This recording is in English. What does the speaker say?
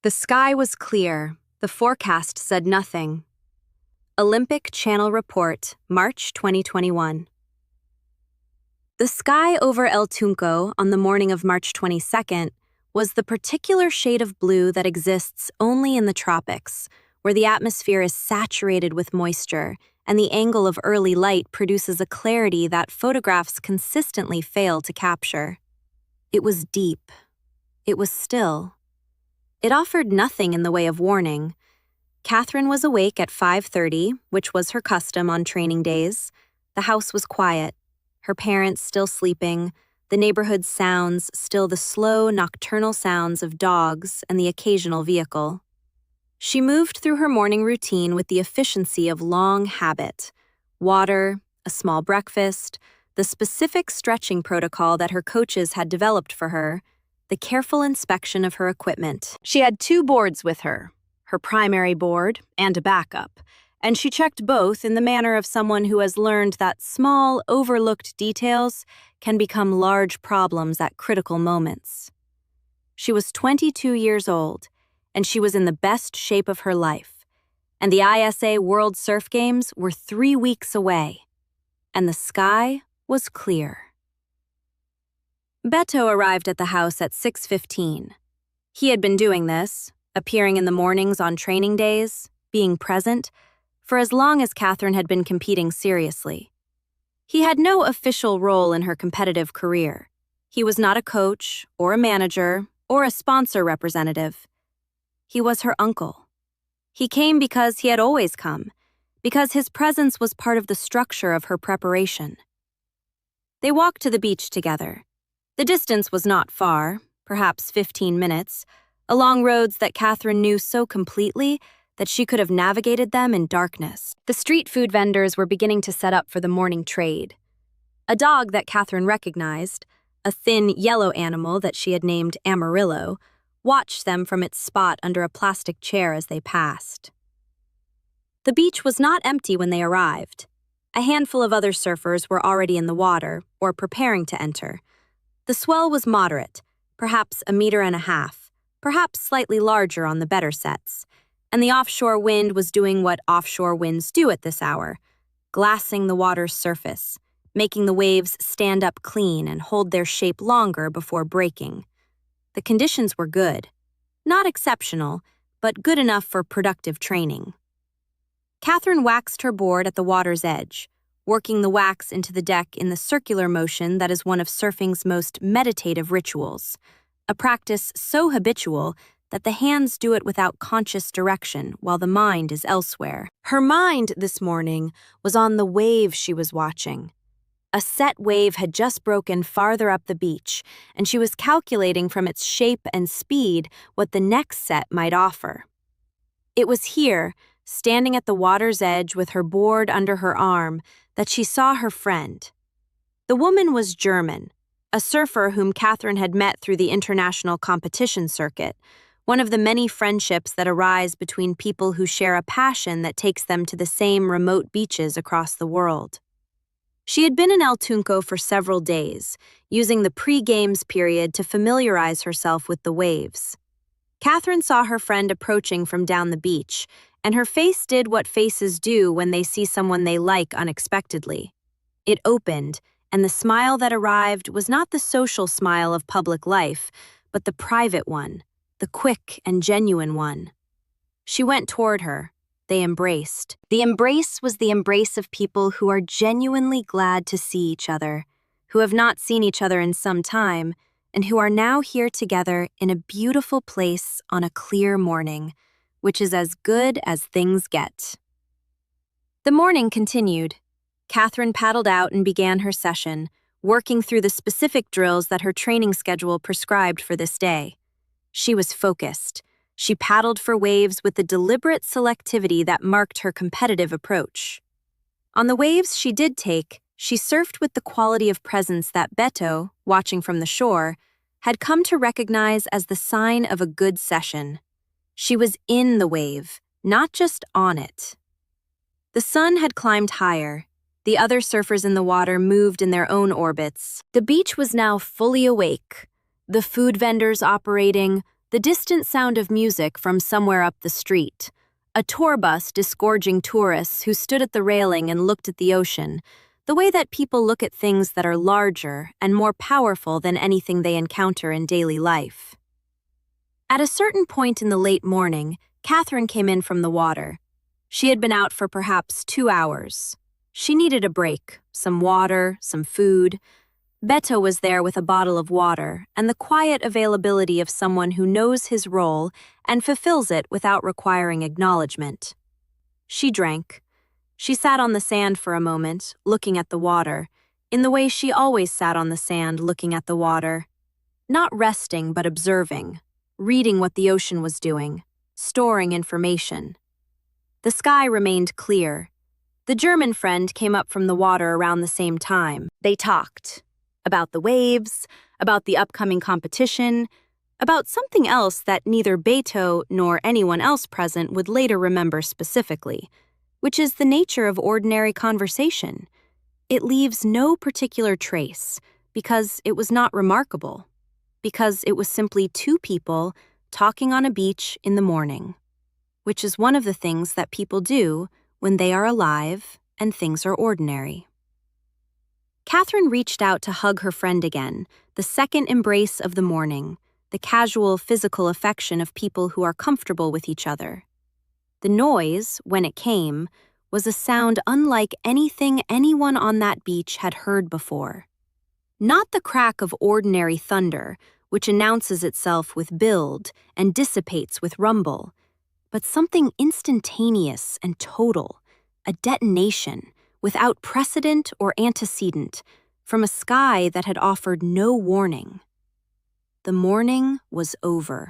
The sky was clear. The forecast said nothing. Olympic Channel Report, March 2021. The sky over El Tunco on the morning of March 22nd was the particular shade of blue that exists only in the tropics, where the atmosphere is saturated with moisture and the angle of early light produces a clarity that photographs consistently fail to capture. It was deep. It was still. It offered nothing in the way of warning. Catherine was awake at 5:30, which was her custom on training days. The house was quiet, her parents still sleeping, the neighborhood's sounds still the slow, nocturnal sounds of dogs and the occasional vehicle. She moved through her morning routine with the efficiency of long habit: water, a small breakfast, the specific stretching protocol that her coaches had developed for her, the careful inspection of her equipment. She had 2 boards with her primary board and a backup, and she checked both in the manner of someone who has learned that small, overlooked details can become large problems at critical moments. She was 22 years old, and she was in the best shape of her life, and the ISA World Surf Games were 3 weeks away, and the sky was clear. Beto arrived at the house at 6:15. He had been doing this, appearing in the mornings on training days, being present, for as long as Catherine had been competing seriously. He had no official role in her competitive career. He was not a coach, or a manager, or a sponsor representative. He was her uncle. He came because he had always come, because his presence was part of the structure of her preparation. They walked to the beach together. The distance was not far, perhaps 15 minutes, along roads that Catherine knew so completely that she could have navigated them in darkness. The street food vendors were beginning to set up for the morning trade. A dog that Catherine recognized, a thin yellow animal that she had named Amarillo, watched them from its spot under a plastic chair as they passed. The beach was not empty when they arrived. A handful of other surfers were already in the water or preparing to enter. The swell was moderate, perhaps 1.5 meters, perhaps slightly larger on the better sets, and the offshore wind was doing what offshore winds do at this hour, glassing the water's surface, making the waves stand up clean and hold their shape longer before breaking. The conditions were good. Not exceptional, but good enough for productive training. Catherine waxed her board at the water's edge, working the wax into the deck in the circular motion that is one of surfing's most meditative rituals, a practice so habitual that the hands do it without conscious direction while the mind is elsewhere. Her mind this morning was on the wave she was watching. A set wave had just broken farther up the beach, and she was calculating from its shape and speed what the next set might offer. It was here, standing at the water's edge with her board under her arm, that she saw her friend. The woman was German, a surfer whom Catherine had met through the international competition circuit, one of the many friendships that arise between people who share a passion that takes them to the same remote beaches across the world. She had been in El Tunco for several days, using the pre-games period to familiarize herself with the waves. Catherine saw her friend approaching from down the beach, and her face did what faces do when they see someone they like unexpectedly. It opened, and the smile that arrived was not the social smile of public life, but the private one, the quick and genuine one. She went toward her. They embraced. The embrace was the embrace of people who are genuinely glad to see each other, who have not seen each other in some time, and who are now here together in a beautiful place on a clear morning, which is as good as things get. The morning continued. Catherine paddled out and began her session, working through the specific drills that her training schedule prescribed for this day. She was focused. She paddled for waves with the deliberate selectivity that marked her competitive approach. On the waves she did take, she surfed with the quality of presence that Beto, watching from the shore, had come to recognize as the sign of a good session. She was in the wave, not just on it. The sun had climbed higher. The other surfers in the water moved in their own orbits. The beach was now fully awake. The food vendors operating, The distant sound of music from somewhere up the street, a tour bus disgorging tourists who stood at the railing and looked at the ocean, the way that people look at things that are larger and more powerful than anything they encounter in daily life. At a certain point in the late morning, Catherine came in from the water. She had been out for perhaps 2 hours. She needed a break, some water, some food. Beto was there with a bottle of water and the quiet availability of someone who knows his role and fulfills it without requiring acknowledgement. She drank. She sat on the sand for a moment, looking at the water, in the way she always sat on the sand looking at the water. Not resting, but observing, reading what the ocean was doing, storing information. The sky remained clear. The German friend came up from the water around the same time. They talked about the waves, about the upcoming competition, about something else that neither Beto nor anyone else present would later remember specifically, which is the nature of ordinary conversation. It leaves no particular trace because it was not remarkable, because it was simply two people talking on a beach in the morning, which is one of the things that people do when they are alive and things are ordinary. Catherine reached out to hug her friend again, the second embrace of the morning, the casual physical affection of people who are comfortable with each other. The noise, when it came, was a sound unlike anything anyone on that beach had heard before. Not the crack of ordinary thunder, which announces itself with build and dissipates with rumble, but something instantaneous and total, a detonation, without precedent or antecedent, from a sky that had offered no warning. The morning was over.